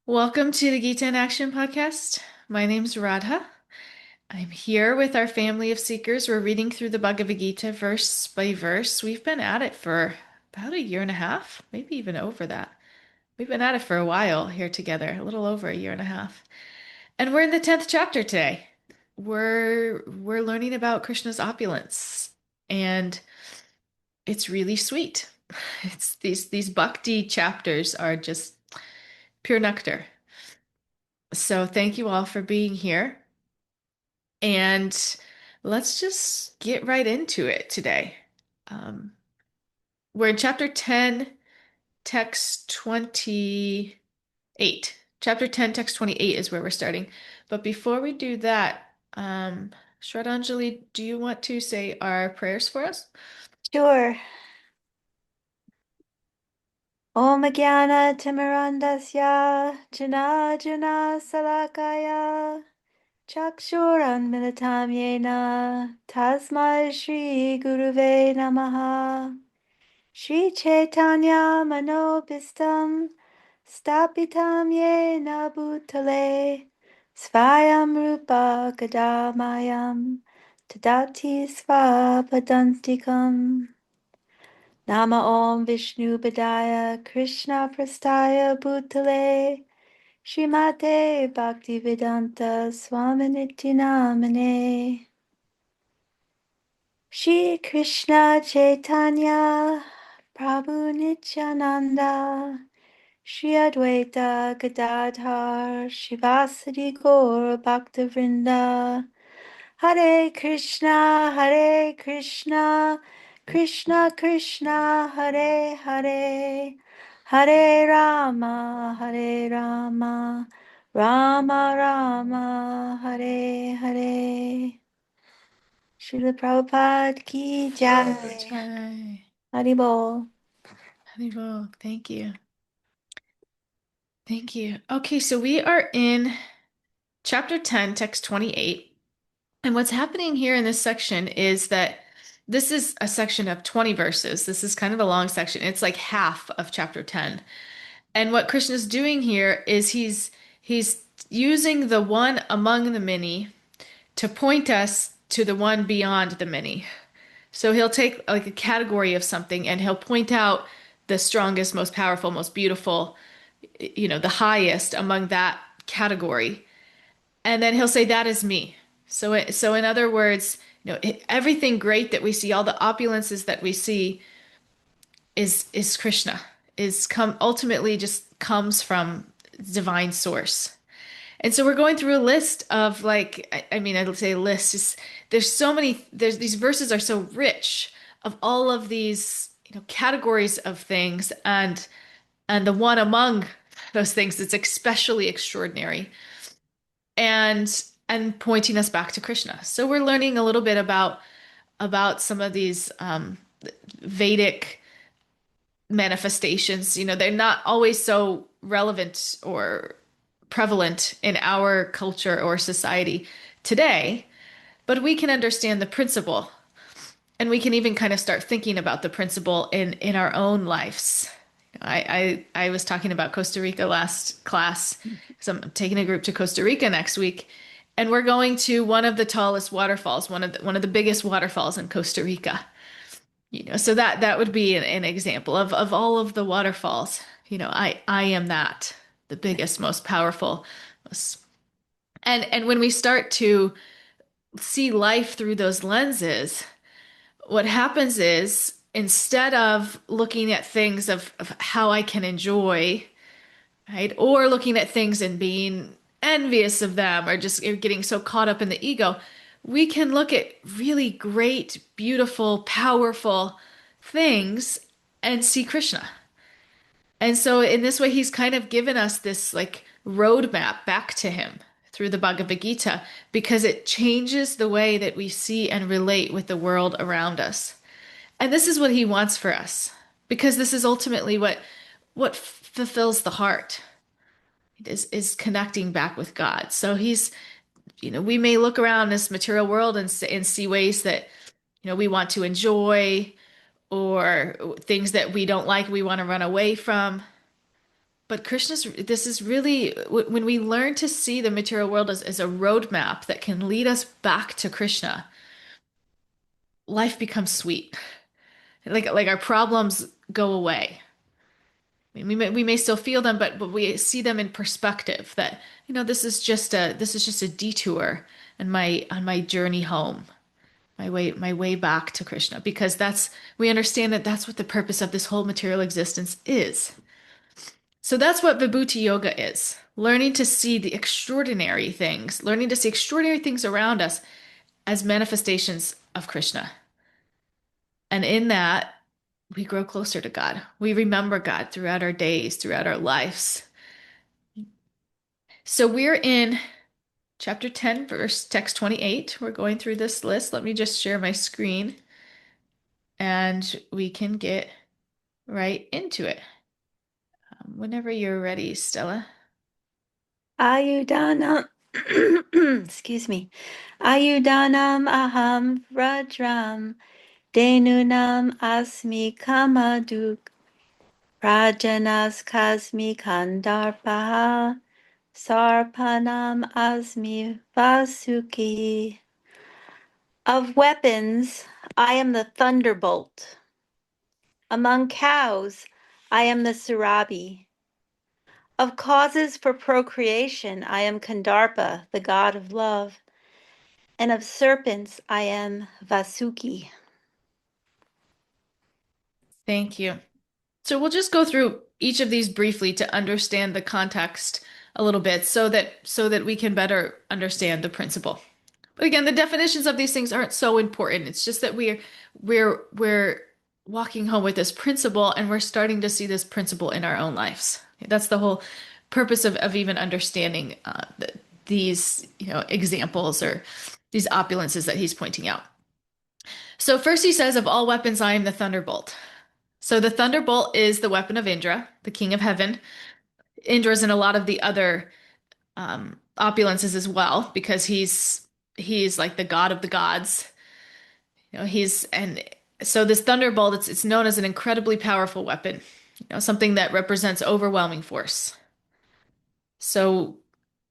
Welcome to the Gita in Action podcast. My name's Radha. I'm here with our family of seekers. We're reading through the Bhagavad Gita verse by verse. We've been at it for about a year and a half, maybe even over that. We've been at it for a while here together, a little over a year and a half. And we're in the 10th chapter today. We're learning about Krishna's opulence, and it's really sweet. It's these bhakti chapters are just pure nectar. So thank you all for being here. And let's just get right into it today. Um, we're in chapter 10, text 28. Chapter 10, text 28 is where we're starting. But before we do that, Shraddhanjali, do you want to say our prayers for us? Sure. Om Jnana Timirandasya Jana Jana Salakaya Chakshuranmilitam Yena Tasmai Shri Guruve Namaha Shri Chaitanya Manobhistam Stapitam Yena Bhutale Svayam Rupa Kadamayam Tadati Svapadantikam Nama Om Vishnu Padaya Krishna Prastaya Bhutale Srimate Bhaktivedanta Swaminiti Namane Shri Krishna Chaitanya Prabhu Nityananda Shri Advaita Gadadhar Shivasadi Gaur Bhaktavrinda Hare Krishna, Hare Krishna, Krishna Krishna, Hare Hare, Hare Rama, Hare Rama, Rama Rama, Hare Hare. Srila Prabhupada ki jai. Jai. Haribol. Haribol. Thank you. Thank you. Okay, so we are in chapter 10, text 28. And what's happening here in this section is that this is a section of 20 verses. This is kind of a long section. It's like half of chapter 10. And what Krishna's doing here is he's using the one among the many to point us to the one beyond the many. So he'll take like a category of something and he'll point out the strongest, most powerful, most beautiful, the highest among that category. And then he'll say, "That is me." So in other words, everything great that we see, all the opulences that we see, is Krishna. Is come ultimately just comes from divine source. And so we're going through a list of like, I mean, I'd say list is there's so many. There's these verses are so rich of all of these categories of things, and the one among those things that's especially extraordinary and pointing us back to Krishna. So we're learning a little bit about some of these Vedic manifestations. They're not always so relevant or prevalent in our culture or society today, but we can understand the principle and we can even kind of start thinking about the principle in our own lives. I was talking about Costa Rica last class because I'm taking a group to Costa Rica next week, and we're going to one of the tallest waterfalls, one of the biggest waterfalls in Costa Rica. So that would be an example of all of the waterfalls. I am that, the biggest, most powerful, most, and when we start to see life through those lenses, what happens is instead of looking at things of how I can enjoy, right, or looking at things and being envious of them or just getting so caught up in the ego, we can look at really great, beautiful, powerful things and see Krishna. And so in this way, he's kind of given us this like roadmap back to him through the Bhagavad Gita because it changes the way that we see and relate with the world around us. And this is what he wants for us, because this is ultimately what fulfills the heart is connecting back with God. So we may look around this material world and see ways that, we want to enjoy or things that we don't like, we want to run away from. But this is really, when we learn to see the material world as a roadmap that can lead us back to Krishna, life becomes sweet. Like our problems go away. I mean, we may still feel them, but we see them in perspective that, this is just a detour on my journey home, my way back to Krishna, because we understand that that's what the purpose of this whole material existence is. So that's what Vibhuti Yoga is. Learning to see the extraordinary things, learning to see extraordinary things around us as manifestations of Krishna. And in that, we grow closer to God. We remember God throughout our days, throughout our lives. So we're in chapter 10, verse text 28. We're going through this list. Let me just share my screen and we can get right into it. Whenever you're ready, Stella. Ayudanam, excuse me. Ayudanam aham rajram, denunam asmi kamaduk, prajanas kasmi kandarpaha, sarpanam asmi vasuki. Of weapons, I am the thunderbolt. Among cows, I am the surabi. Of causes for procreation, I am Kandarpa, the god of love, and of serpents, I am Vasuki. Thank you. So we'll just go through each of these briefly to understand the context a little bit so that we can better understand the principle. But again, the definitions of these things aren't so important. It's just that we're walking home with this principle and we're starting to see this principle in our own lives. That's the whole purpose of even understanding these, examples or these opulences that he's pointing out. So first he says, of all weapons, I am the thunderbolt. So the thunderbolt is the weapon of Indra, the king of heaven. Indra's in a lot of the other opulences as well, because he's like the god of the gods. And so this thunderbolt, it's known as an incredibly powerful weapon, something that represents overwhelming force. So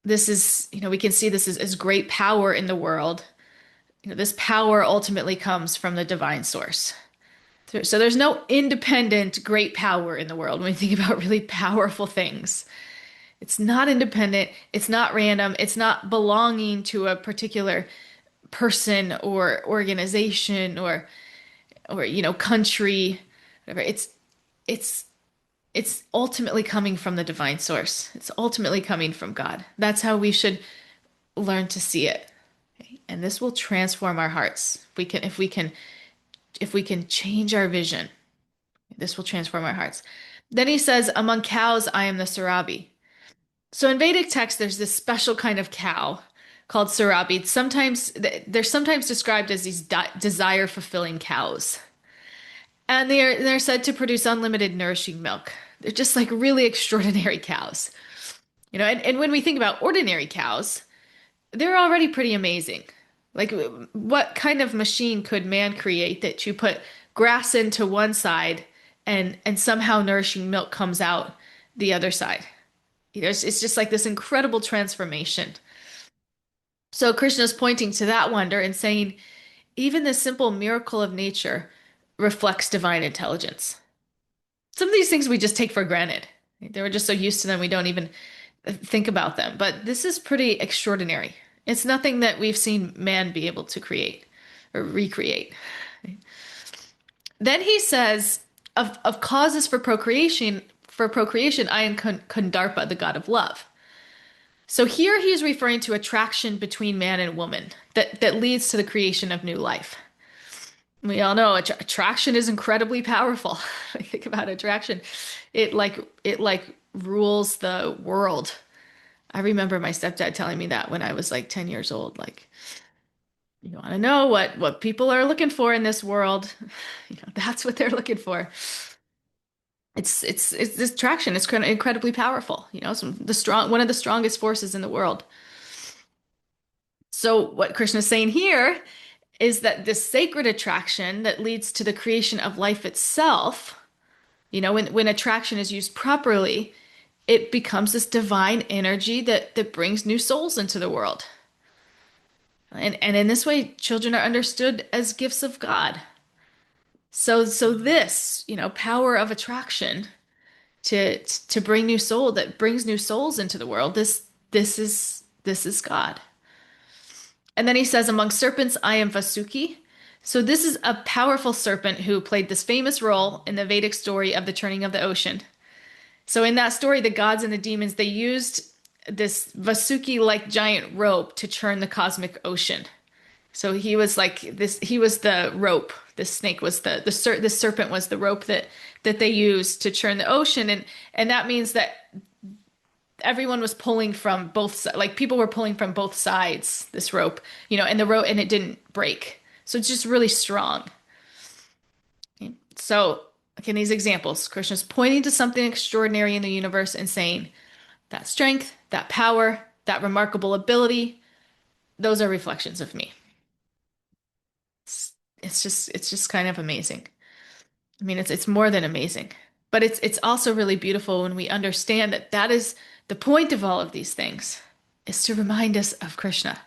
this is, we can see this as great power in the world. This power ultimately comes from the divine source. So there's no independent great power in the world when we think about really powerful things. It's not independent, it's not random, it's not belonging to a particular person or organization or country, whatever. It's it's ultimately coming from the divine source. It's ultimately coming from God. That's how we should learn to see it. Okay? And this will transform our hearts. If we can change our vision, this will transform our hearts. Then he says, among cows, I am the Sarabi. So in Vedic text, there's this special kind of cow called Sarabi. They're sometimes described as these desire fulfilling cows. And they're said to produce unlimited nourishing milk. They're just like really extraordinary cows. And when we think about ordinary cows, they're already pretty amazing. Like, what kind of machine could man create that you put grass into one side and somehow nourishing milk comes out the other side? It's just like this incredible transformation. So Krishna's pointing to that wonder and saying, even the simple miracle of nature reflects divine intelligence. Some of these things we just take for granted. They were just so used to them, we don't even think about them. But this is pretty extraordinary. It's nothing that we've seen man be able to create or recreate. Then he says, of causes for procreation, I am Kandarpa, the god of love. So here he is referring to attraction between man and woman that leads to the creation of new life. We all know attraction is incredibly powerful. I think about attraction. It like rules the world. I remember my stepdad telling me that when I was like 10 years old. Like, you want to know what people are looking for in this world. That's what they're looking for. It's this attraction. It's incredibly powerful. One of the strongest forces in the world. So what Krishna is saying here is that this sacred attraction that leads to the creation of life itself, when attraction is used properly, it becomes this divine energy that brings new souls into the world. And in this way, children are understood as gifts of God. So this, power of attraction to bring new soul that brings new souls into the world, this is God. And then he says, among serpents, I am Vasuki. So this is a powerful serpent who played this famous role in the Vedic story of the turning of the ocean. So in that story, the gods and the demons, they used this Vasuki-like giant rope to churn the cosmic ocean. So he was like this, he was the rope. This snake was this serpent was the rope that they used to churn the ocean. And that means that everyone was pulling from both, like people were pulling from both sides, this rope, and the rope, and it didn't break. So it's just really strong. Okay. So, again, these examples, Krishna's pointing to something extraordinary in the universe and saying that strength, that power, that remarkable ability, those are reflections of me. It's, it's just kind of amazing. I mean, it's more than amazing, but it's also really beautiful when we understand that that is the point of all of these things, is to remind us of Krishna.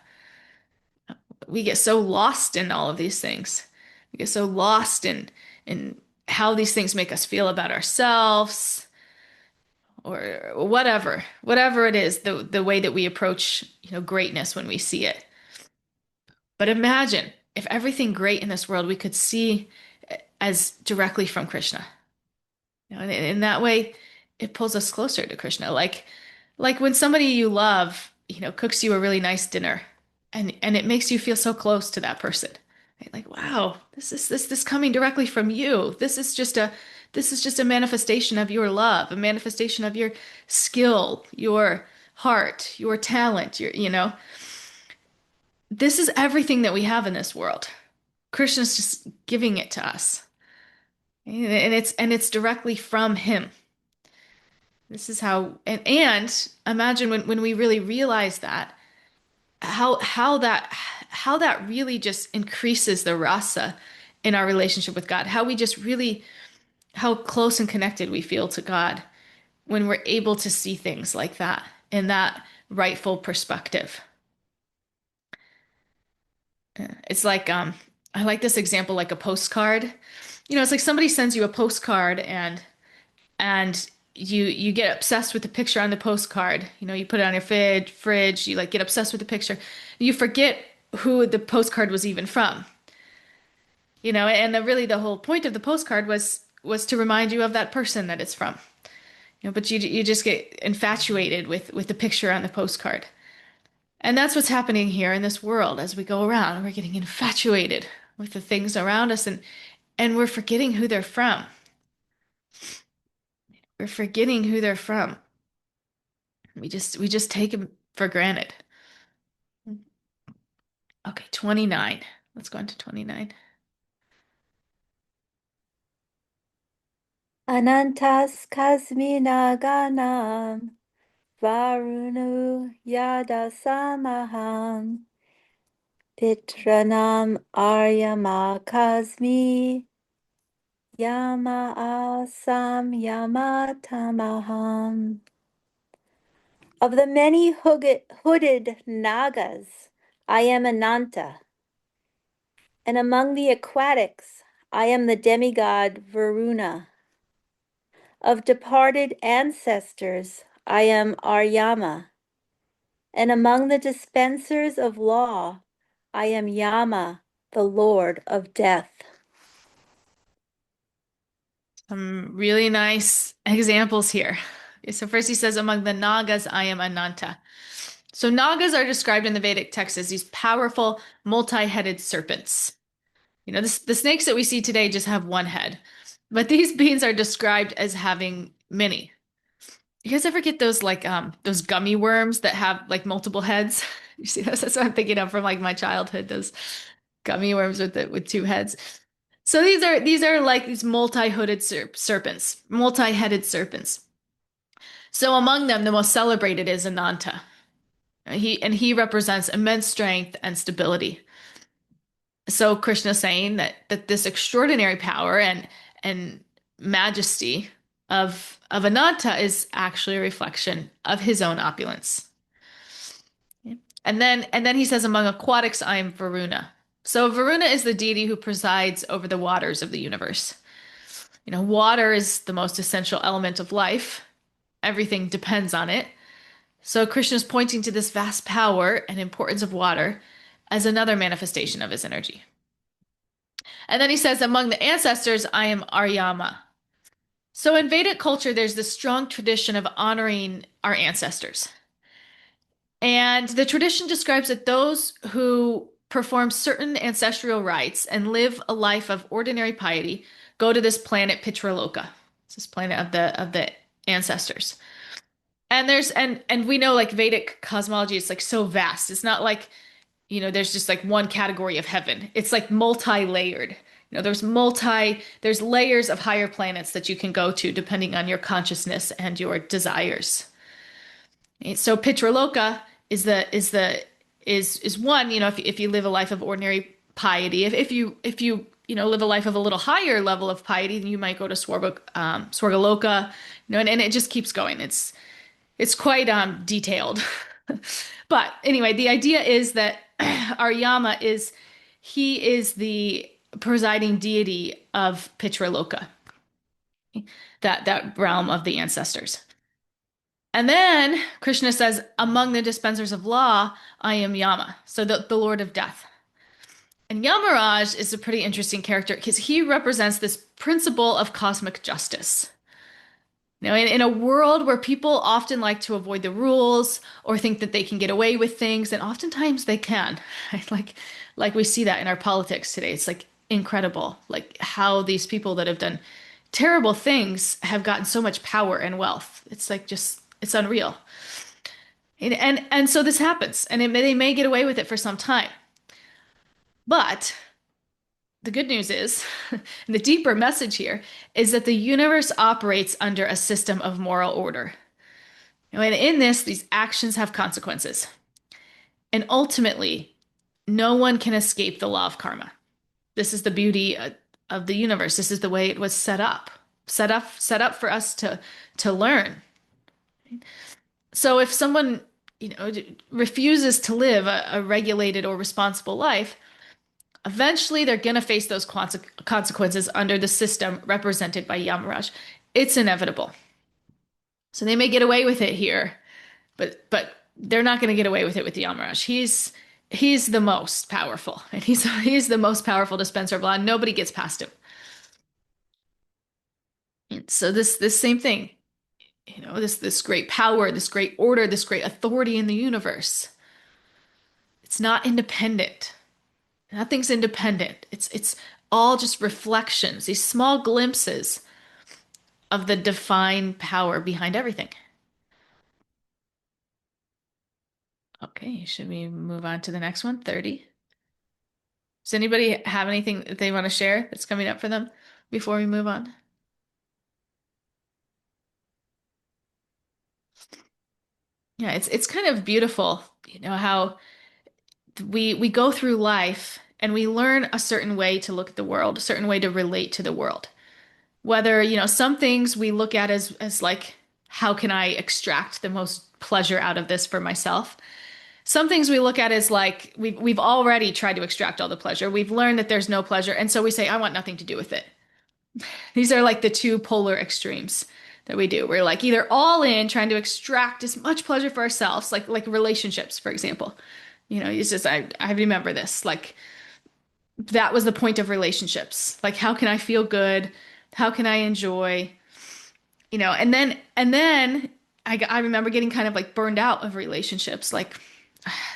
We get so lost in all of these things. We get so lost in how these things make us feel about ourselves or whatever it is, the way that we approach, greatness when we see it. But imagine if everything great in this world we could see as directly from Krishna. And in that way, it pulls us closer to Krishna. Like when somebody you love, cooks you a really nice dinner, and it makes you feel so close to that person. Right? Like, wow, this coming directly from you. This is just a manifestation of your love, a manifestation of your skill, your heart, your talent, this is everything that we have in this world. Krishna's just giving it to us. And it's directly from him. This is and imagine when we really realize that, how that really just increases the rasa in our relationship with God, how close and connected we feel to God when we're able to see things like that in that rightful perspective. It's like I like this example, like a postcard. It's like somebody sends you a postcard, and you get obsessed with the picture on the postcard. You put it on your fridge, you like get obsessed with the picture. You forget who the postcard was even from. And the whole point of the postcard was to remind you of that person that it's from. But you just get infatuated with the picture on the postcard. And that's what's happening here in this world as we go around. We're getting infatuated with the things around us, and we're forgetting who they're from. We're forgetting who they're from. We just take them for granted. Okay, 29. Let's go on to 29. Anantas kasminaganam varunu yada samaham pitranam aryama kasmi yama asam yamatamaham. Of the many hooded nagas, I am Ananta, and among the aquatics, I am the demigod Varuna. Of departed ancestors, I am Aryama, and among the dispensers of law, I am Yama, the Lord of Death. Some really nice examples here. Okay, so first he says, among the Nagas, I am Ananta. So Nagas are described in the Vedic texts as these powerful, multi-headed serpents. The snakes that we see today just have one head, but these beings are described as having many. You guys ever get those gummy worms that have like multiple heads? You see those? That's what I'm thinking of from like my childhood, those gummy worms with two heads. So these are like these multi-hooded serpents, multi-headed serpents. So among them, the most celebrated is Ananta. He represents immense strength and stability. So Krishna is saying that this extraordinary power and majesty of Ananta is actually a reflection of his own opulence. And then he says, among aquatics, I am Varuna. So Varuna is the deity who presides over the waters of the universe. Water is the most essential element of life. Everything depends on it. So Krishna is pointing to this vast power and importance of water as another manifestation of his energy. And then he says, among the ancestors, I am Aryama. So in Vedic culture, there's this strong tradition of honoring our ancestors. And the tradition describes that those who perform certain ancestral rites and live a life of ordinary piety go to this planet Pitraloka. It's this planet of the ancestors. And we know like Vedic cosmology is like so vast. It's not like, there's just like one category of heaven. It's like multi-layered. There's layers of higher planets that you can go to depending on your consciousness and your desires. So Pitraloka is one, if you live a life of ordinary piety, if you live a life of a little higher level of piety, then you might go to Swargaloka, and it just keeps going. It's quite detailed. But anyway, the idea is that Aryama he is the presiding deity of Pitraloka, that realm of the ancestors. And then Krishna says, among the dispensers of law, I am Yama, so the Lord of Death. And Yamaraj is a pretty interesting character because he represents this principle of cosmic justice. In a world where people often like to avoid the rules or think that they can get away with things, and oftentimes they can, right? Like we see that in our politics today. It's like incredible, like how these people that have done terrible things have gotten so much power and wealth. It's like it's unreal. And so this happens, and they may get away with it for some time. But the good news is, and the deeper message here is that the universe operates under a system of moral order. And in this, these actions have consequences. And ultimately, no one can escape the law of karma. This is the beauty of the universe. This is the way it was set up for us to learn. So if someone, refuses to live a regulated or responsible life, eventually they're going to face those consequences under the system represented by Yamaraj. It's inevitable. So they may get away with it here, but they're not going to get away with it with Yamaraj. He's the most powerful, and he's the most powerful dispenser of law. Nobody gets past him. And so this same thing, this great power, this great order, this great authority in the universe. It's not independent. Nothing's independent. It's all just reflections, these small glimpses of the divine power behind everything. Okay, should we move on to the next one? 30. Does anybody have anything that they want to share that's coming up for them before we move on? Yeah, it's kind of beautiful, how we go through life and we learn a certain way to look at the world, a certain way to relate to the world. Whether, some things we look at as like, how can I extract the most pleasure out of this for myself? Some things we look at as like we've already tried to extract all the pleasure. We've learned that there's no pleasure, and so we say, I want nothing to do with it. These are like the two polar extremes that we do. We're like either all in trying to extract as much pleasure for ourselves, like relationships, for example. It's just I remember this. Like that was the point of relationships. Like how can I feel good? How can I enjoy? And then I remember getting kind of like burned out of relationships. Like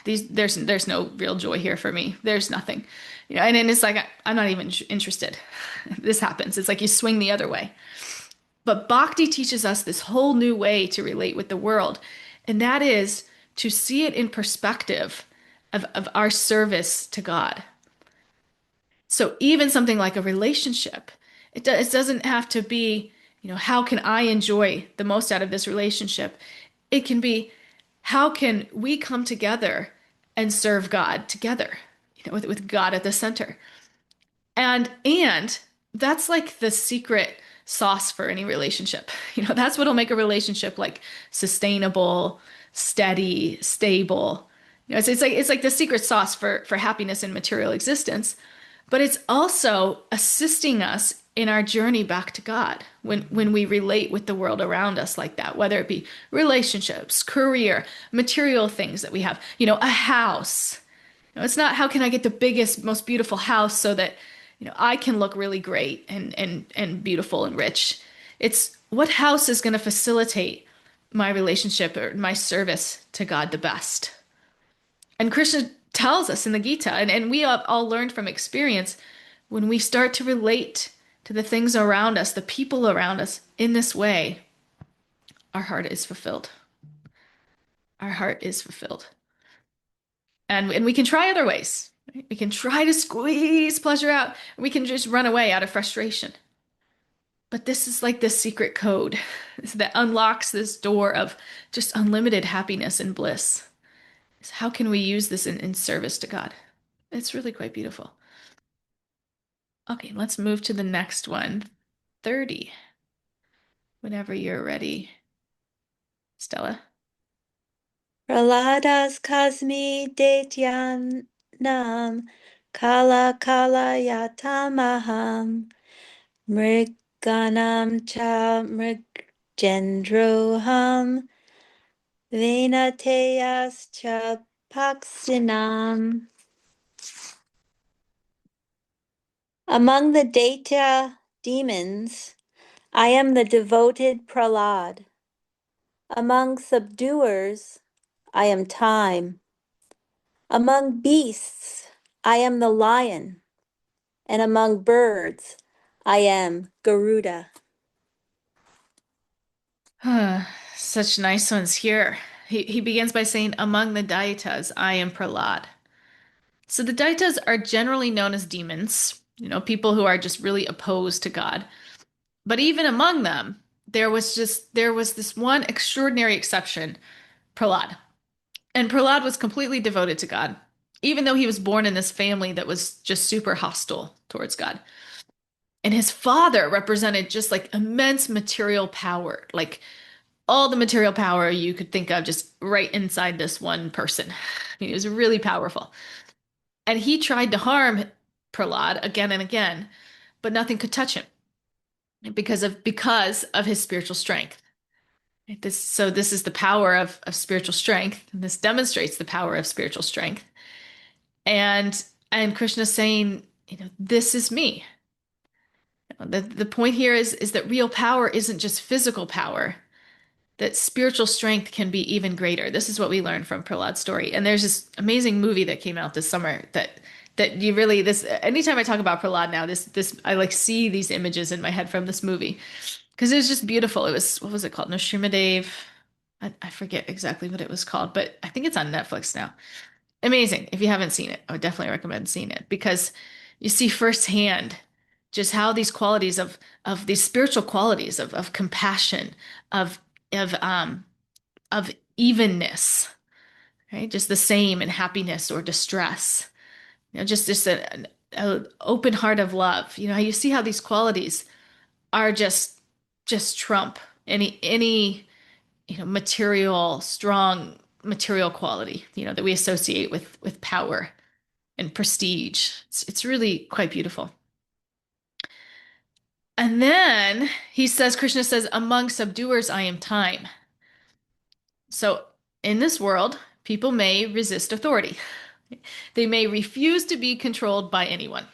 there's no real joy here for me. There's nothing. And then it's like I'm not even interested. This happens. It's like you swing the other way. But bhakti teaches us this whole new way to relate with the world, and that is to see it in perspective of our service to God. So even something like a relationship, it doesn't have to be, how can I enjoy the most out of this relationship? It can be, how can we come together and serve God together, with God at the center? And that's like the secret sauce for any relationship. That's what'll make a relationship like sustainable, steady, stable. It's like the secret sauce for happiness and material existence, but it's also assisting us in our journey back to God when we relate with the world around us like that, whether it be relationships, career, material things that we have, a house. It's not how can I get the biggest, most beautiful house so that, I can look really great and beautiful and rich. It's what house is going to facilitate my relationship or my service to God the best. And Krishna tells us in the Gita, and we have all learned from experience, when we start to relate to the things around us, the people around us in this way, our heart is fulfilled. Our heart is fulfilled. And we can try other ways. Right? We can try to squeeze pleasure out. We can just run away out of frustration. But this is like the secret code that unlocks this door of just unlimited happiness and bliss. So how can we use this in service to God? It's really quite beautiful. Okay, let's move to the next one. 30. Whenever you're ready, Stella. Praladas kasmi daityanam kala kala yatamaham mriganam cha mrgendroham venateyas cha paksinam. Among the Daitya demons, I am the devoted Pralad. Among subduers, I am time. Among beasts, I am the lion. And among birds, I am Garuda. Such nice ones here. He begins by saying, among the Daitas, I am Prahlad. So the Daitas are generally known as demons, people who are just really opposed to God. But even among them, there was this one extraordinary exception, Prahlad. And Prahlad was completely devoted to God, even though he was born in this family that was just super hostile towards God. And his father represented just like immense material power, like all the material power you could think of just right inside this one person. He was really powerful. And he tried to harm Prahlad again and again, but nothing could touch him because of his spiritual strength. Right? So this is the power of spiritual strength. And this demonstrates the power of spiritual strength. And Krishna's saying, this is me. The point here is that real power isn't just physical power, that spiritual strength can be even greater. This is what we learned from Prahlad's story. And there's this amazing movie that came out this summer that you really this anytime I talk about Prahlad now, this I like see these images in my head from this movie because it was just beautiful. It was what was it called? Nrsimhadev. I forget exactly what it was called, but I think it's on Netflix now. Amazing. If you haven't seen it, I would definitely recommend seeing it because you see firsthand just how these qualities of these spiritual qualities of compassion, of of um of evenness, right? Just the same in happiness or distress. Just an open heart of love. You see how these qualities are just trump any strong material quality, that we associate with power and prestige. It's really quite beautiful. And then Krishna says, among subduers, I am time. So in this world, people may resist authority. They may refuse to be controlled by anyone.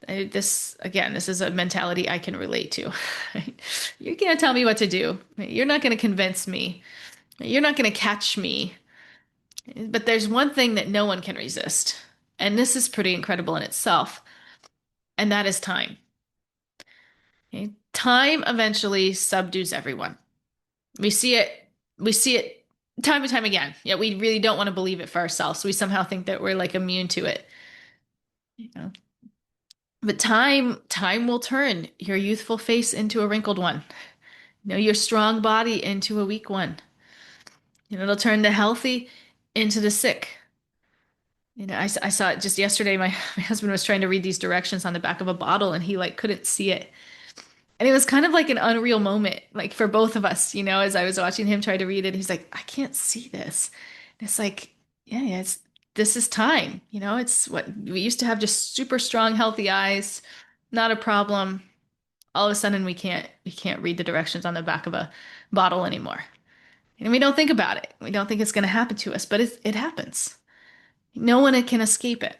This is a mentality I can relate to. You can't tell me what to do. You're not going to convince me. You're not going to catch me. But there's one thing that no one can resist. And this is pretty incredible in itself. And that is time. Okay? Time eventually subdues everyone. We see it, we see it time and time again. Yet we really don't want to believe it for ourselves. So we somehow think that we're like immune to it. You know? But time will turn your youthful face into a wrinkled one. Your strong body into a weak one. It'll turn the healthy into the sick. I saw it just yesterday. My husband was trying to read these directions on the back of a bottle and he like couldn't see it. And it was kind of like an unreal moment, like for both of us, as I was watching him try to read it, he's like, I can't see this. And it's like, yeah, this is time. It's what we used to have, just super strong, healthy eyes, not a problem. All of a sudden we can't read the directions on the back of a bottle anymore. And we don't think about it. We don't think it's going to happen to us, but it happens. No one can escape it.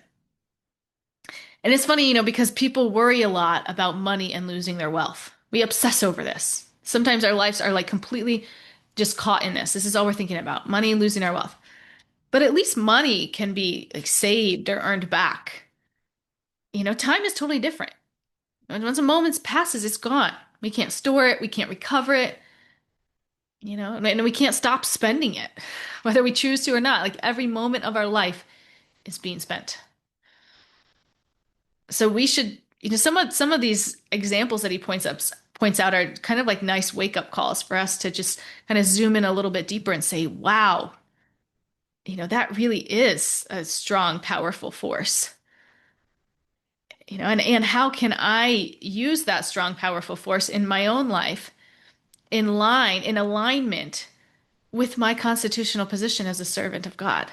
And it's funny, because people worry a lot about money and losing their wealth. We obsess over this. Sometimes our lives are like completely just caught in this. This is all we're thinking about, money and losing our wealth. But at least money can be like saved or earned back. Time is totally different. And once a moment passes, it's gone. We can't store it, we can't recover it, and we can't stop spending it, whether we choose to or not. Like every moment of our life is being spent. So we should, some of these examples that he points out are kind of like nice wake-up calls for us to just kind of zoom in a little bit deeper and say, wow, that really is a strong, powerful force. And how can I use that strong, powerful force in my own life in alignment with my constitutional position as a servant of God?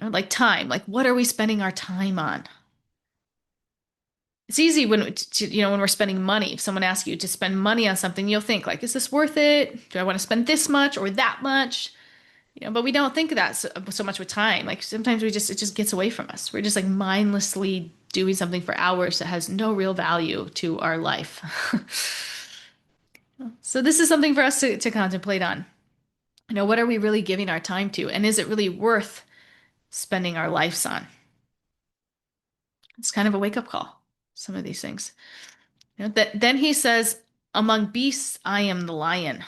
Like time, like what are we spending our time on? It's easy when we're spending money. If someone asks you to spend money on something, you'll think like, is this worth it? Do I want to spend this much or that much? But we don't think of that so much with time. Like sometimes it just gets away from us. We're just like mindlessly doing something for hours that has no real value to our life. So this is something for us to contemplate on. What are we really giving our time to? And is it really worth spending our lives on? It's kind of a wake-up call, some of these things. Then he says, among beasts, I am the lion.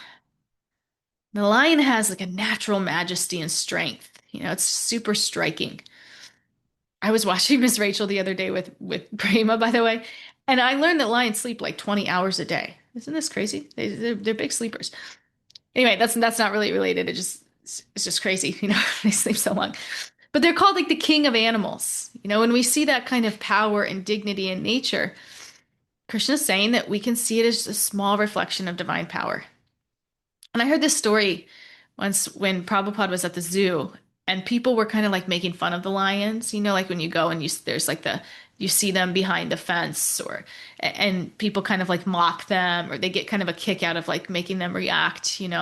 The lion has like a natural majesty and strength. It's super striking. I was watching Miss Rachel the other day with Prima, by the way, and I learned that lions sleep like 20 hours a day. Isn't this crazy? They're big sleepers. Anyway, that's not really related. It's just crazy, they sleep so long. But they're called like the king of animals. When we see that kind of power and dignity in nature, Krishna's saying that we can see it as a small reflection of divine power. And I heard this story once when Prabhupada was at the zoo and people were kind of like making fun of the lions, like when you go and there's like you see them behind the fence and people kind of like mock them or they get kind of a kick out of like making them react. And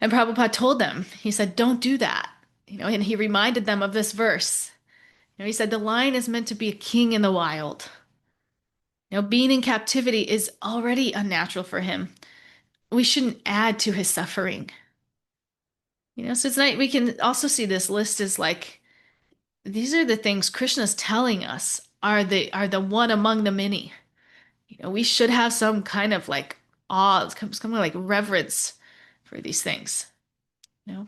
Prabhupada told them, he said, don't do that, and he reminded them of this verse. He said, the lion is meant to be a king in the wild. Being in captivity is already unnatural for him. We shouldn't add to his suffering. So it's nice. We can also see this list as like, these are the things Krishna's telling us are the one among the many. We should have some kind of like awe, some kind of like reverence for these things. You know?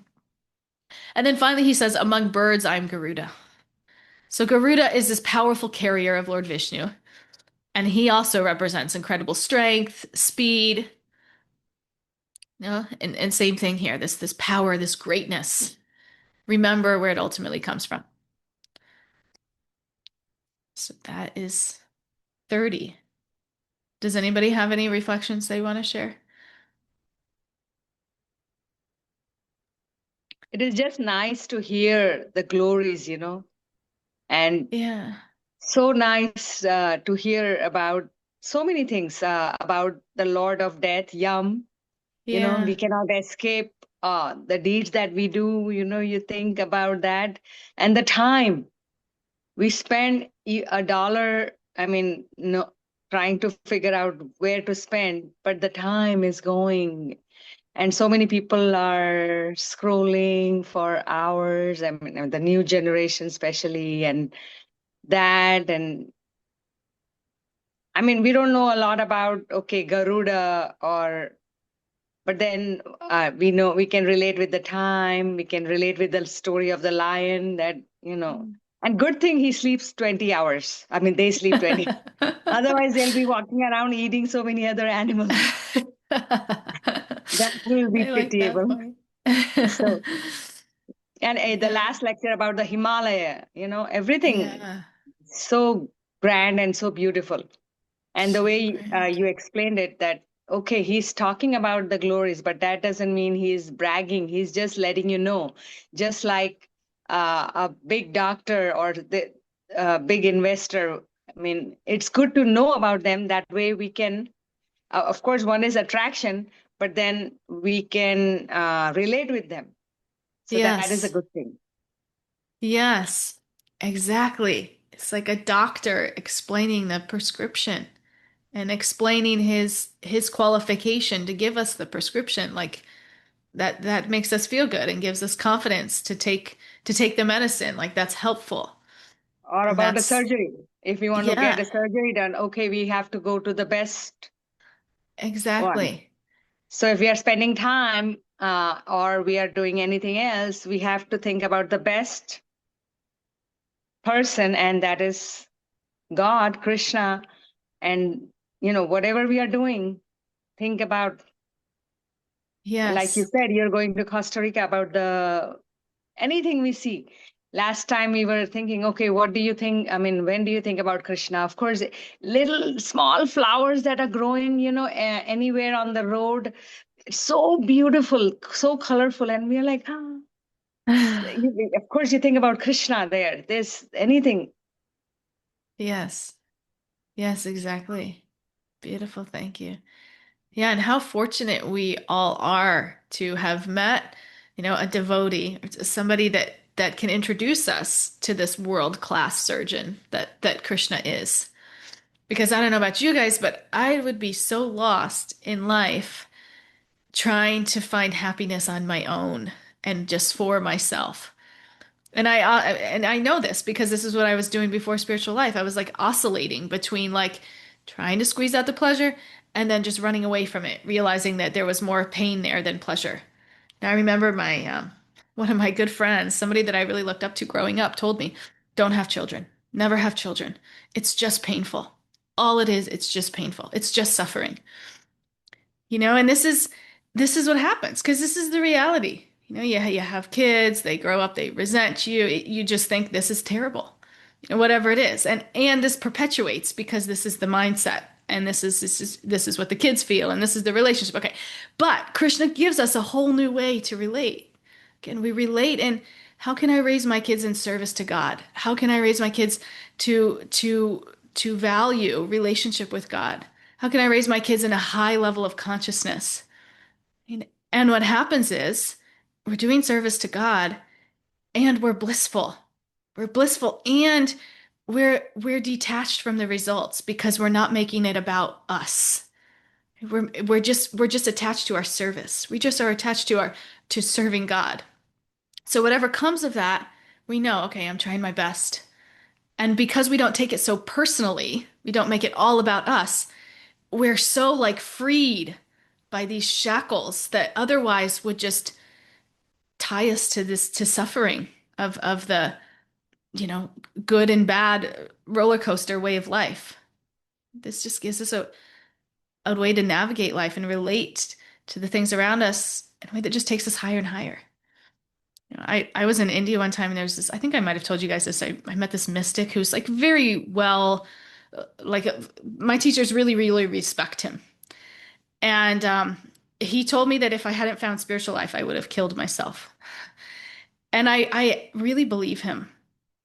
And then finally he says, among birds, I'm Garuda. So Garuda is this powerful carrier of Lord Vishnu. And he also represents incredible strength, speed, and same thing here, this power, this greatness. Remember where it ultimately comes from. So that is 30. Does anybody have any reflections they want to share? It is just nice to hear the glories, and Yeah. so nice to hear about so many things about the Lord of Death, Yam. We Yeah. cannot escape the deeds that we do. You think about that, and the time we spend a dollar. I mean, no, trying to figure out where to spend, but the time is going. And so many people are scrolling for hours. I mean, the new generation, especially, and that. And I mean, we don't know a lot about, okay, Garuda, but then we know we can relate with the time, we can relate with the story of the lion and good thing he sleeps 20 hours. I mean, they sleep 20. Otherwise, they'll be walking around eating so many other animals. That will be I like that pitiable. point. So, and the Yeah. last lecture about the Himalaya, everything Yeah. so grand and so beautiful. And the way Right. you explained it, that okay, he's talking about the glories, but that doesn't mean he's bragging. He's just letting you know, just like a big doctor or the big investor. I mean, it's good to know about them. That way we can, of course, one is attraction, but then we can relate with them. So that is a Yes. good thing. Yes. Exactly. It's like a doctor explaining the prescription and explaining his qualification to give us the prescription. Like that makes us feel good and gives us confidence to take the medicine. Like that's helpful. Or And about a that's surgery. If you want to get yeah, a surgery done, okay, we have to go to the best one. exactly. So if we are spending time or we are doing anything else, we have to think about the best person, and that is God, Krishna, and whatever we are doing, think about, like you Yes. said, you're going to Costa Rica, about the anything we see. Last time we were thinking, okay, what do you think? I mean, when do you think about Krishna? Of course, little small flowers that are growing, anywhere on the road. It's so beautiful, so colorful, and we are like, ah. Of course, you think about Krishna there. There's anything. Yes. Yes, exactly. Beautiful. Thank you. Yeah, and how fortunate we all are to have met, a devotee, somebody that can introduce us to this world-class surgeon that Krishna is. Because I don't know about you guys, but I would be so lost in life trying to find happiness on my own and just for myself. And I know this because this is what I was doing before spiritual life. I was like oscillating between like trying to squeeze out the pleasure and then just running away from it, realizing that there was more pain there than pleasure. And I remember my one of my good friends, somebody that I really looked up to growing up, told me, "Don't have children. Never have children. It's just painful. All it is, it's just painful. It's just suffering." And this is what happens because this is the reality. You have kids, they grow up, they resent you. You just think this is terrible. Whatever it is. And this perpetuates because this is the mindset and this is what the kids feel and this is the relationship. Okay. But Krishna gives us a whole new way to relate. Can we relate and how can I raise my kids in service to God? How can I raise my kids to value relationship with God? How can I raise my kids in a high level of consciousness? And what happens is we're doing service to God and we're blissful. We're blissful and we're detached from the results because we're not making it about us. We're just attached to our service. We just are attached to serving God. So whatever comes of that, we know, okay, I'm trying my best. And because we don't take it so personally, we don't make it all about us, we're so like freed by these shackles that otherwise would just tie us to suffering of the you know good and bad roller coaster way of life. This just gives us a way to navigate life and relate to the things around us in a way that just takes us higher and higher. I was in India one time and there was this, I think I might have told you guys this. I met this mystic who's like very well, like my teachers really, really respect him. And he told me that if I hadn't found spiritual life, I would have killed myself. And I really believe him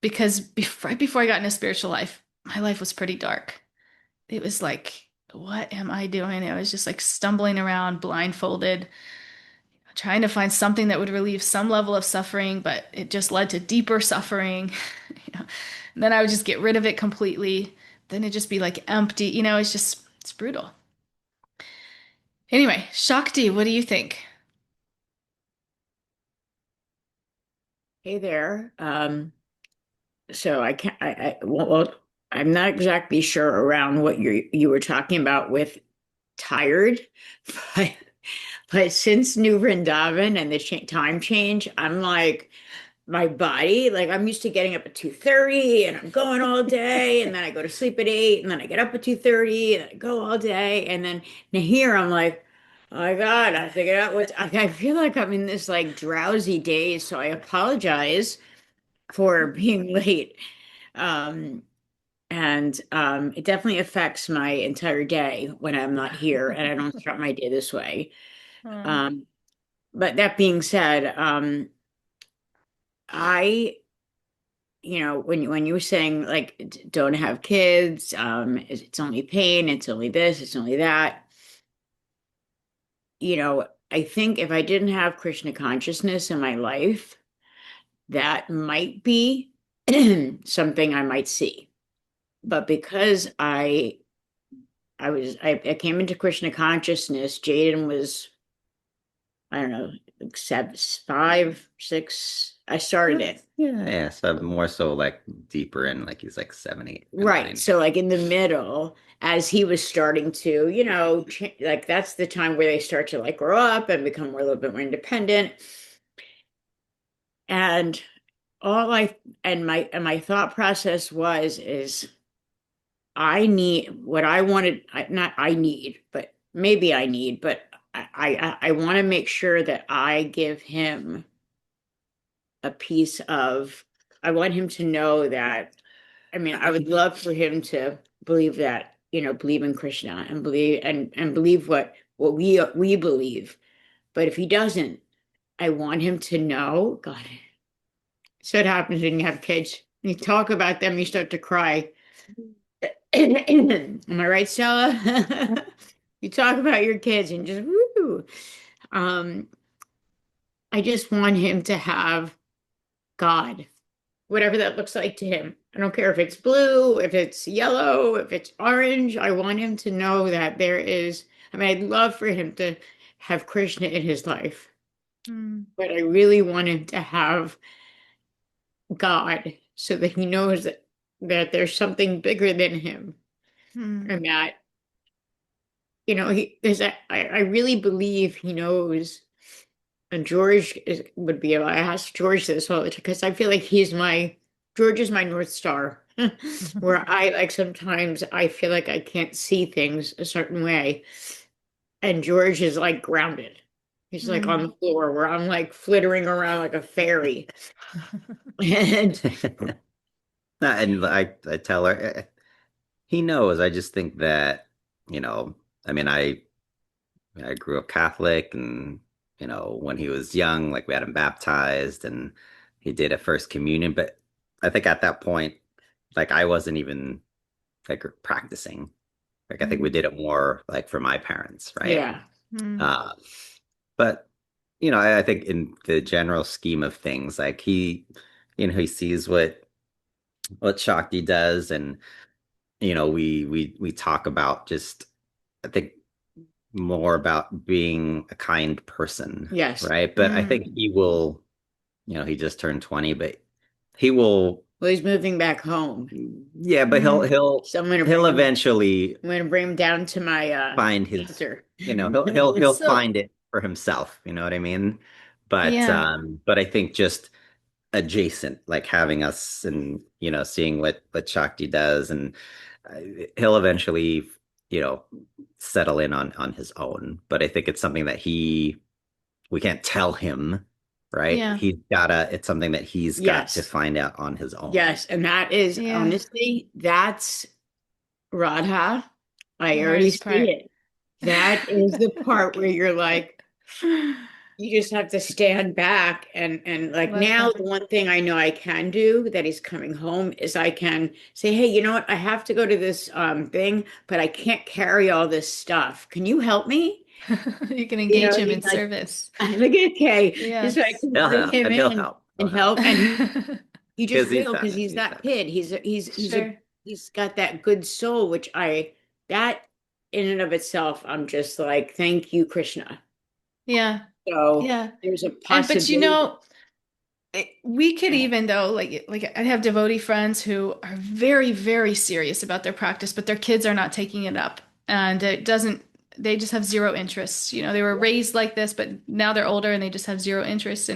because right before I got into spiritual life, my life was pretty dark. It was like, what am I doing? I was just like stumbling around blindfolded, trying to find something that would relieve some level of suffering, but it just led to deeper suffering. And then I would just get rid of it completely. Then it'd just be like empty. It's brutal. Anyway, Shakti, what do you think? Hey there. So I can't, well, I'm not exactly sure around what you were talking about with tired, but since New Vrindavan and the time change, I'm like my body, like I'm used to getting up at 2:30 and I'm going all day, and then I go to sleep at 8, and then I get up at 2:30 and I go all day, and then now here I'm like, oh my God, I figured out I feel like I'm in this like drowsy daze, so I apologize for being late. Um, And it definitely affects my entire day when I'm not here and I don't start my day this way. Hmm. Um, but that being said, I, when you were saying like don't have kids, it's only pain, it's only this, it's only that. I think if I didn't have Krishna consciousness in my life, that might be something I might see. But because I came into Krishna consciousness, Jaden was, I don't know, like 5, 6. I started it. Yeah. So more so like deeper in, like he's like 7, 8 kind of Right. thing. So like in the middle, as he was starting to, like that's the time where they start to like grow up and become more, a little bit more independent. And all I and my thought process is I need what I wanted, not I need, but maybe I need, but I want to make sure that I give him a piece of, I want him to know that, I mean, I would love for him to believe that, believe in Krishna and believe what we believe. But if he doesn't, I want him to know, God, so it happens when you have kids. You talk about them, you start to cry. Am I right, Stella? You talk about your kids and just woo. Um, I just want him to have God, whatever that looks like to him. I don't care if it's blue, if it's yellow, if it's orange. I want him to know that there is, I mean, I'd love for him to have Krishna in his life, Hmm. but I really want him to have God so that he knows that there's something bigger than him Hmm. and that I really believe he knows. And would be able to ask George this all the time because I feel like George is my North Star. Where I like sometimes I feel like I can't see things a certain way. And George is like grounded. He's like on Hmm. the floor where I'm like flittering around like a fairy. And And I tell her, he knows. I just think that, I mean, I grew up Catholic, and when he was young, like we had him baptized and he did a first communion. But I think at that point, like I wasn't even like practicing. Like I think we Hmm. did it more like for my parents, right? yeah. Hmm. Uh, but I think in the general scheme of things, like he sees what Shakti does, and we talk about just, I think, more about being a kind person, Yes. right? But I Hmm. think he will, he just turned 20, but he will, Well, he's moving back home. yeah, but he'll Hmm. he'll So he'll eventually I'm gonna bring him down to my find his, altar. he'll So, find it for himself, you know what I mean? But yeah. but I think just adjacent, like having us and seeing what Shakti does, and uh, he'll eventually you know settle in on his own. But I think it's something that we can't tell him, right? Yeah. It's something that he's got to Yes. find out on his own. Yes. And that is Yeah. honestly, that's Radha. I The already hardest see part. it. That is the part where you're like, you just have to stand back and like Let now them. the one thing I know I can do that he's coming home is I can say, hey, you know what? I have to go to this thing, but I can't carry all this stuff. Can you help me? You can engage him He's in like, service. I'm like, okay. Just so I Yes. can He'll bring help, him and he'll in help. He'll and help help. And he just because he's will done because it. he's He's that done it. kid. Sure. He's got that good soul, which that in and of itself, I'm just like, thank you, Krishna. Yeah. So Yeah. there's a But possibility. we could even though like I have devotee friends who are very, very serious about their practice, but their kids are not taking it up. And it doesn't they just have zero interest. They were raised like this, but now they're older and they just have zero interest.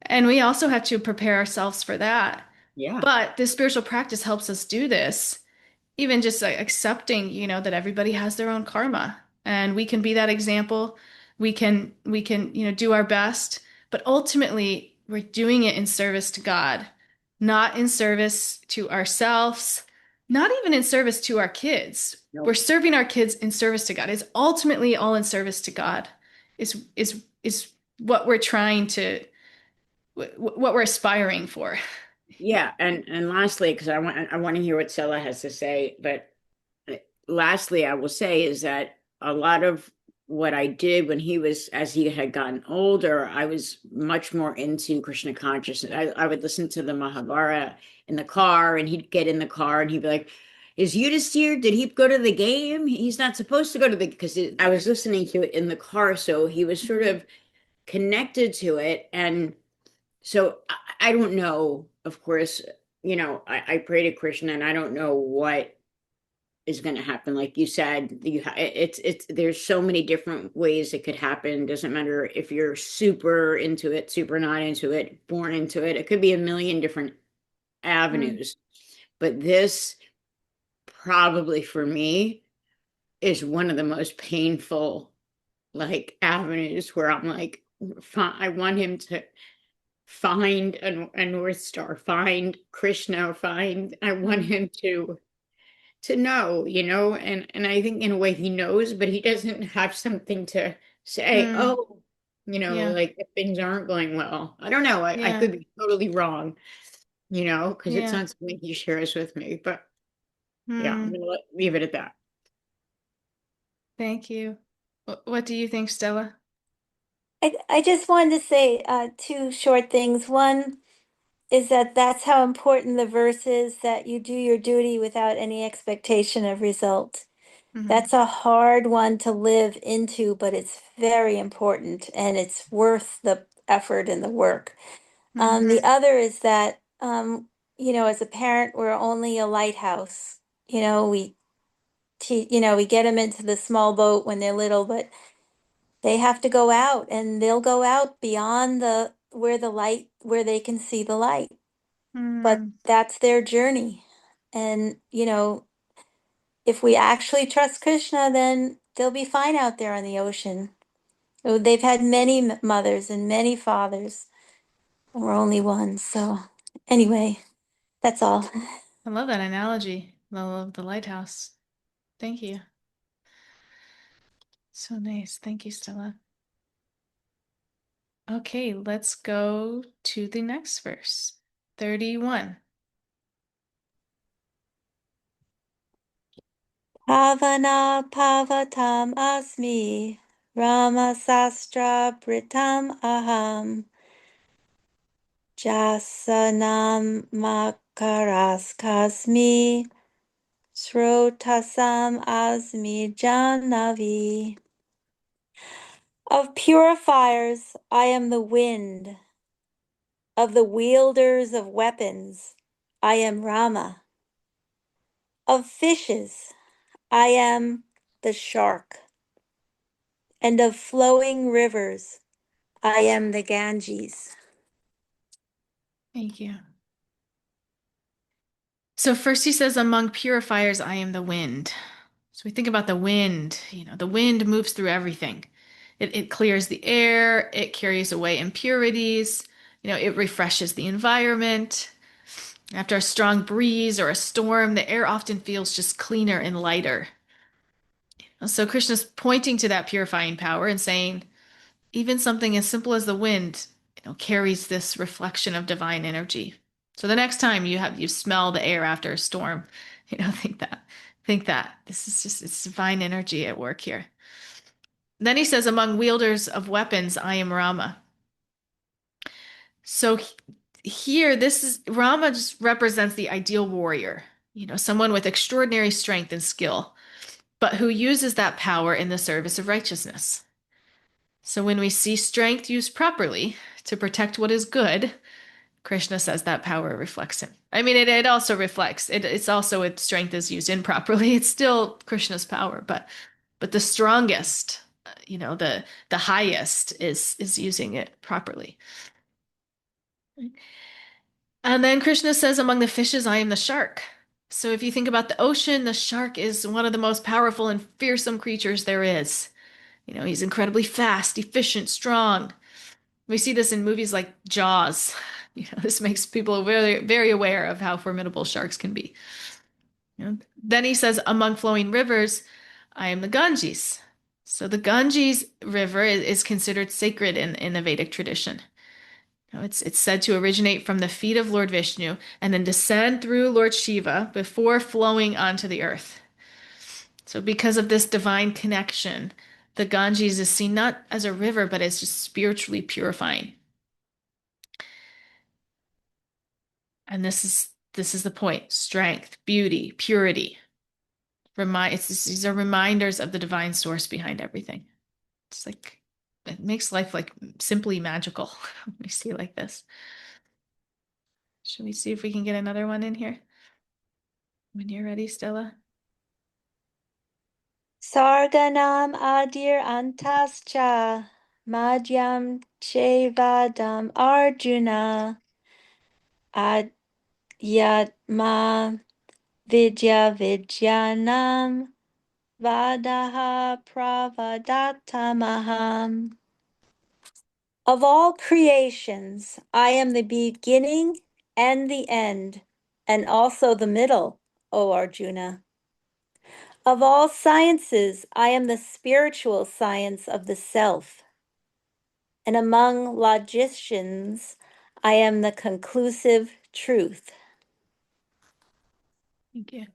And we also have to prepare ourselves for that. Yeah. But this spiritual practice helps us do this, even just like accepting, that everybody has their own karma and we can be that example. We can, do our best, but ultimately we're doing it in service to God, not in service to ourselves, not even in service to our kids. We're Nope. serving our kids in service to God. It's ultimately all in service to God. Is what we're trying to what we're aspiring for. Yeah, and lastly, because I want to hear what Stella has to say, but lastly, I will say is that a lot of what I did when he was, as he had gotten older, I was much more into Krishna consciousness. I would listen to the Mahabharata in the car, and he'd get in the car and he'd be like, "Is Yudhisthira, did he go to the game? He's not supposed to go to the," because I was listening to it in the car, so he was sort of connected to it. And so I don't know, of course, I pray to Krishna, and I don't know what is going to happen. Like you said, it's there's so many different ways it could happen. Doesn't matter if you're super into it, super not into it, born into it. It could be a million different Mm, avenues. But this probably for me is one of the most painful like avenues where I'm like, I want him to find a North Star, find Krishna, I want mm, him to know, and I think in a way he knows, but he doesn't have something to say, mm, oh, yeah, like if things aren't going well. I don't know. I yeah, could be totally wrong, because it's yeah. not something he shares with me. But yeah, I'm Mm, gonna leave it at that. thank you. What do you think, Stella? I just wanted to say two short things. One is that that's how important the verse is that you do your duty without any expectation of result. Hmm. That's a hard one to live into, but it's very important and it's worth the effort and the work. Hmm. The other is that, as a parent, we're only a lighthouse. We get them into the small boat when they're little, but they have to go out and they'll go out beyond where they can see the light. But Hmm. that's their journey. And, if we actually trust Krishna, then they'll be fine out there on the ocean. Oh, they've had many mothers and many fathers. We're only one. So, anyway, that's all. I love that analogy. I love the lighthouse. Thank you. So nice. Thank you, Stella. Okay, let's go to the next verse. 31. Pavana pavatam asmi, Rama sastra britam aham, Jasanam makaraskasmi, Srotasam asmi janavi. Of purifiers, I am the wind. Of the wielders of weapons, I am Rama. Of fishes, I am the shark. And of flowing rivers, I am the Ganges. Thank you. So first he says, among purifiers, I am the wind. So we think about the wind, the wind moves through everything. It clears the air, it carries away impurities, it refreshes the environment. After a strong breeze or a storm, the air often feels just cleaner and lighter. So Krishna's pointing to that purifying power and saying, even something as simple as the wind, carries this reflection of divine energy. So the next time you smell the air after a storm, think that this is just it's divine energy at work here. Then he says, among wielders of weapons, I am Rama. So here, this is Rama just represents the ideal warrior, someone with extraordinary strength and skill, but who uses that power in the service of righteousness. So when we see strength used properly to protect what is good, Krishna says that power reflects him. I mean, it also reflects. It's also if strength is used improperly, it's still Krishna's power, but the strongest, the highest is using it properly. And then Krishna says, among the fishes, I am the shark. So if you think about the ocean, the shark is one of the most powerful and fearsome creatures there is. He's incredibly fast, efficient, strong. We see this in movies like Jaws. This makes people very, very aware of how formidable sharks can be. Then he says, among flowing rivers, I am the Ganges. So the Ganges River is considered sacred in the Vedic tradition. It's said to originate from the feet of Lord Vishnu and then descend through Lord Shiva before flowing onto the earth. So because of this divine connection, the Ganges is seen not as a river, but as just spiritually purifying. And this is the point: strength, beauty, purity. These are reminders of the divine source behind everything. It's like it makes life like simply magical when we see it like this. Should we see if we can get another one in here? When you're ready, Stella. Sarganam adir antascha madhyam chevadam Arjuna adyatma vidya vidyanam vadaha pravadatamaham. Of all creations, I am the beginning and the end, and also the middle, O Arjuna. Of all sciences, I am the spiritual science of the self. And among logicians, I am the conclusive truth. Thank you.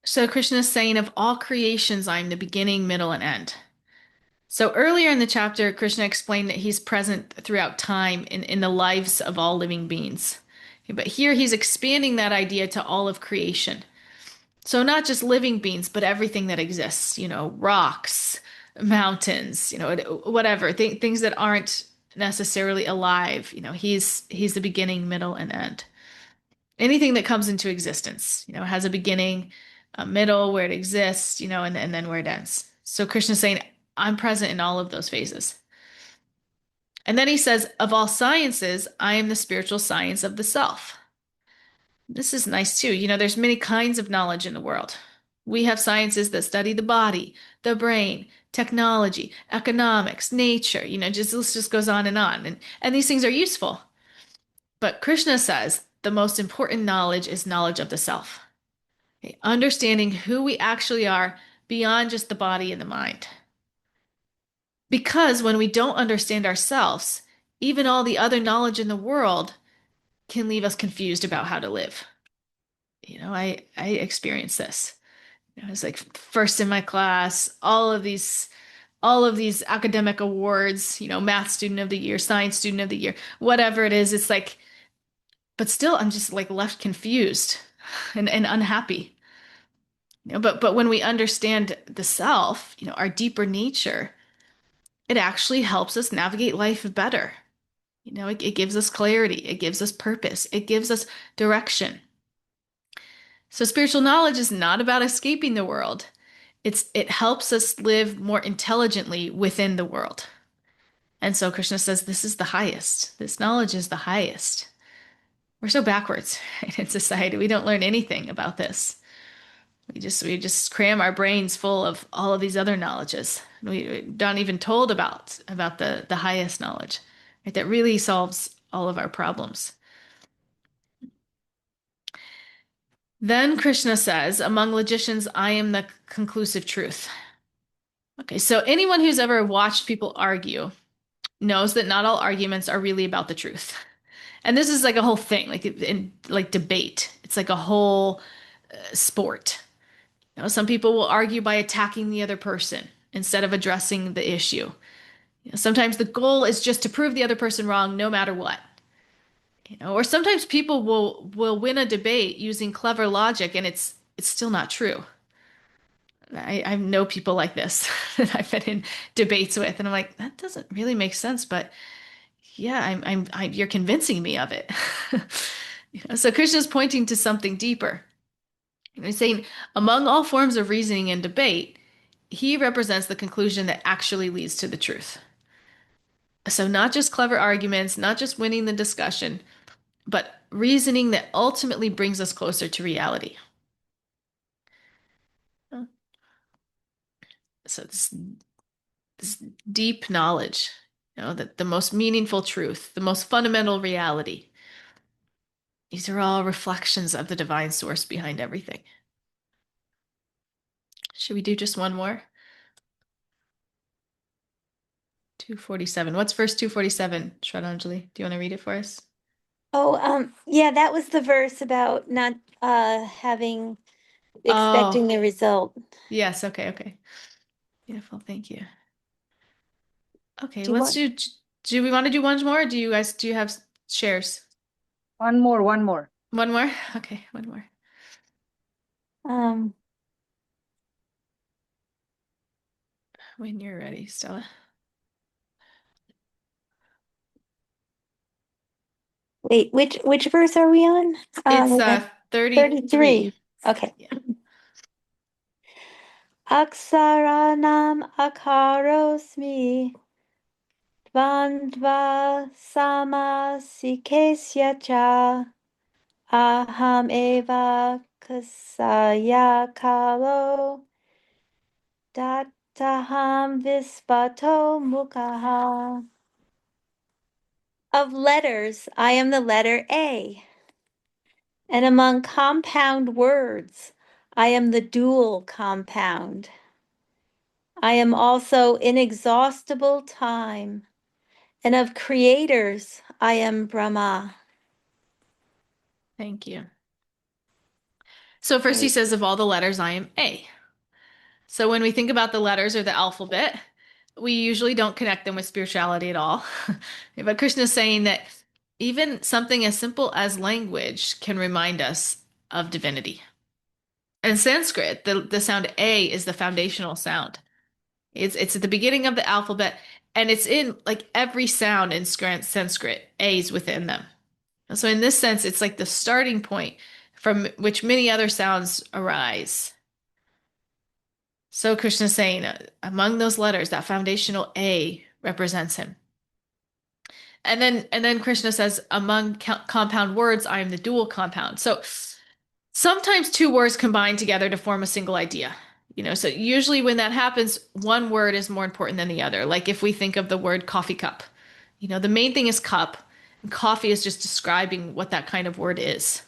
So Krishna is saying, of all creations, I'm the beginning, middle, and end. So earlier in the chapter, Krishna explained that he's present throughout time in the lives of all living beings. But here he's expanding that idea to all of creation. So not just living beings, but everything that exists, rocks, mountains, whatever, things that aren't necessarily alive. He's the beginning, middle, and end. Anything that comes into existence, has a beginning, a middle where it exists, and then where it ends. So Krishna's saying, I'm present in all of those phases. And then he says, of all sciences, I am the spiritual science of the self. This is nice too. There's many kinds of knowledge in the world. We have sciences that study the body, the brain, technology, economics, nature, this just goes on and on. And these things are useful. But Krishna says the most important knowledge is knowledge of the self. Okay? Understanding who we actually are beyond just the body and the mind. Because when we don't understand ourselves, even all the other knowledge in the world can leave us confused about how to live. I experienced this. I was like first in my class, all of these academic awards, math student of the year, science student of the year, whatever it is, it's like, but still I'm just like left confused and unhappy. But when we understand the self, our deeper nature, it actually helps us navigate life better. It gives us clarity, it gives us purpose, it gives us direction. So spiritual knowledge is not about escaping the world. It helps us live more intelligently within the world. And so Krishna says this is the highest. This knowledge is the highest. We're so backwards in society. We don't learn anything about this. We just cram our brains full of all of these other knowledges. We're not even told about the highest knowledge, right? That really solves all of our problems. Then Krishna says, among logicians, I am the conclusive truth. Okay, so anyone who's ever watched people argue knows that not all arguments are really about the truth. And this is like a whole thing, like debate. It's like a whole sport. Some people will argue by attacking the other person instead of addressing the issue. Sometimes the goal is just to prove the other person wrong no matter what. Or sometimes people will win a debate using clever logic and it's still not true. I know people like this that I've been in debates with, and I'm like, that doesn't really make sense, but yeah, you're convincing me of it. So Krishna's pointing to something deeper. He's saying, among all forms of reasoning and debate, he represents the conclusion that actually leads to the truth. So not just clever arguments, not just winning the discussion, but reasoning that ultimately brings us closer to reality. So this deep knowledge, that the most meaningful truth, the most fundamental reality, these are all reflections of the divine source behind everything. Should we do just one more? 247. What's verse 247, Shraddhanjali? Do you want to read it for us? Oh, yeah, that was the verse about not having expecting Oh, the result. yes. Okay, okay. Beautiful. Thank you. Okay, Do you let's want do we want to do one more? Or do you have shares? One more, one more. One more? Okay, one more. um When you're ready, Stella. wait, which verse are we on? It's We got 33. 33. Okay. Yeah. Aksaranam akarosmi dvandva samasikesya cha aham eva kasaya kalo dataham vispato mukaha. Of letters, I am the letter A, and among compound words, I am the dual compound. I am also inexhaustible time, and of creators, I am Brahma. Thank you. So first he Great. says, of all the letters, I am A. So when we think about the letters or the alphabet, we usually don't connect them with spirituality at all. But Krishna is saying that even something as simple as language can remind us of divinity. In Sanskrit, the sound A is the foundational sound. It's at the beginning of the alphabet, and it's in like every sound in Sanskrit, A is within them. So in this sense, it's like the starting point from which many other sounds arise. So Krishna is saying among those letters, that foundational A represents him. And then Krishna says, among compound words, I am the dual compound. So sometimes two words combine together to form a single idea. So usually when that happens, one word is more important than the other. Like if we think of the word coffee cup, the main thing is cup, and coffee is just describing what that kind of word is.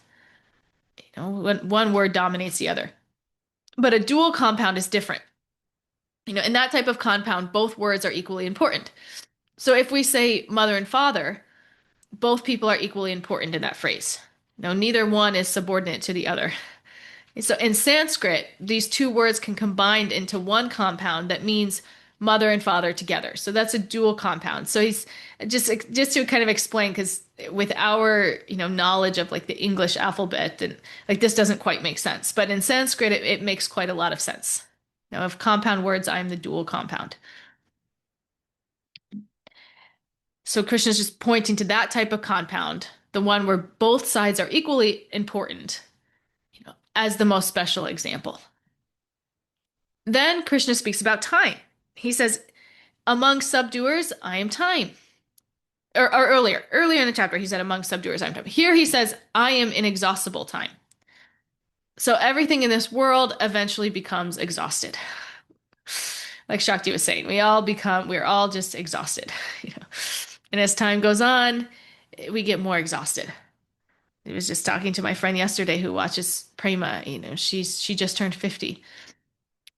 One word dominates the other. But a dual compound is different. In that type of compound, both words are equally important. So if we say mother and father, both people are equally important in that phrase. Neither one is subordinate to the other. So in Sanskrit, these two words can combine into one compound that means mother and father together. So that's a dual compound. So he's just to kind of explain, because with our knowledge of like the English alphabet, and like this doesn't quite make sense. But in Sanskrit, it makes quite a lot of sense. Of compound words, I'm the dual compound. So Krishna's just pointing to that type of compound, the one where both sides are equally important, as the most special example. Then Krishna speaks about time. He says, among subduers, I am time. Or earlier in the chapter, he said, among subduers, I am time. Here he says, I am inexhaustible time. So everything in this world eventually becomes exhausted. Like Shakti was saying, we're all just exhausted. And as time goes on, we get more exhausted. I was just talking to my friend yesterday who watches Prema. She just turned 50.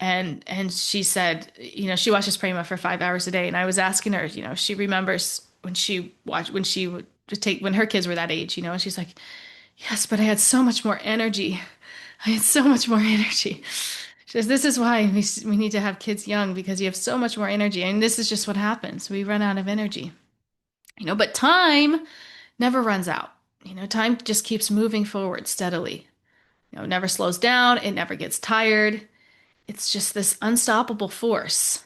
And she said, she watches Prema for 5 hours a day. And I was asking her, she remembers when she would take when her kids were that age, and she's like, yes, but I had so much more energy. I had so much more energy. She says, this is why we need to have kids young, because you have so much more energy. And this is just what happens. We run out of energy. But time never runs out. Time just keeps moving forward steadily. It never slows down. It never gets tired. It's just this unstoppable force.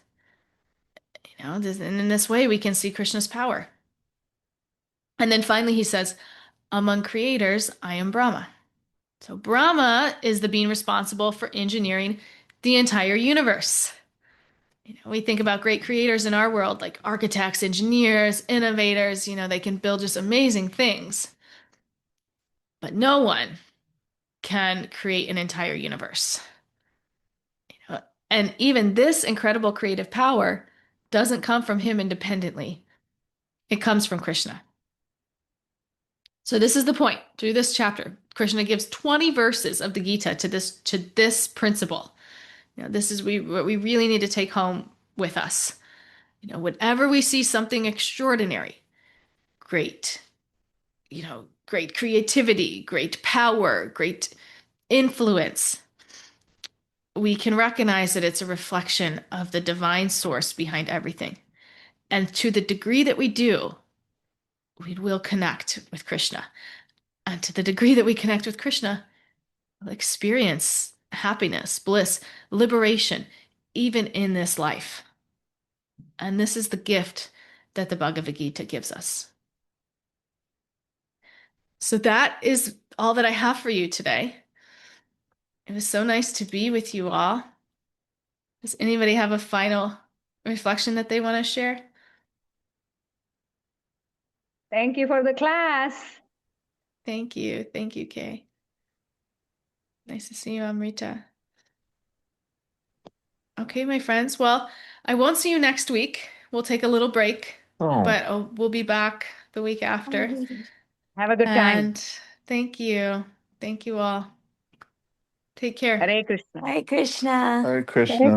And in this way, we can see Krishna's power. And then finally, he says, among creators, I am Brahma. So Brahma is the being responsible for engineering the entire universe. We think about great creators in our world, like architects, engineers, innovators, they can build just amazing things. But no one can create an entire universe. And even this incredible creative power doesn't come from him independently. It comes from Krishna. So this is the point. Through this chapter, Krishna gives 20 verses of the Gita to this principle. This is what we really need to take home with us. Whenever we see something extraordinary, great, great creativity, great power, great influence, we can recognize that it's a reflection of the divine source behind everything. And to the degree that we do, we will connect with Krishna. And to the degree that we connect with Krishna, we'll experience happiness, bliss, liberation, even in this life. And this is the gift that the Bhagavad Gita gives us. So that is all that I have for you today. It was so nice to be with you all. Does anybody have a final reflection that they want to share? Thank you for the class. Thank you. Thank you, Kay. Nice to see you, Amrita. Okay, my friends. Well, I won't see you next week. We'll take a little break, but we'll be back the week after. Have a good time. And thank you. Thank you all. Take care. Hare Krishna. Hare Krishna. Hare Krishna.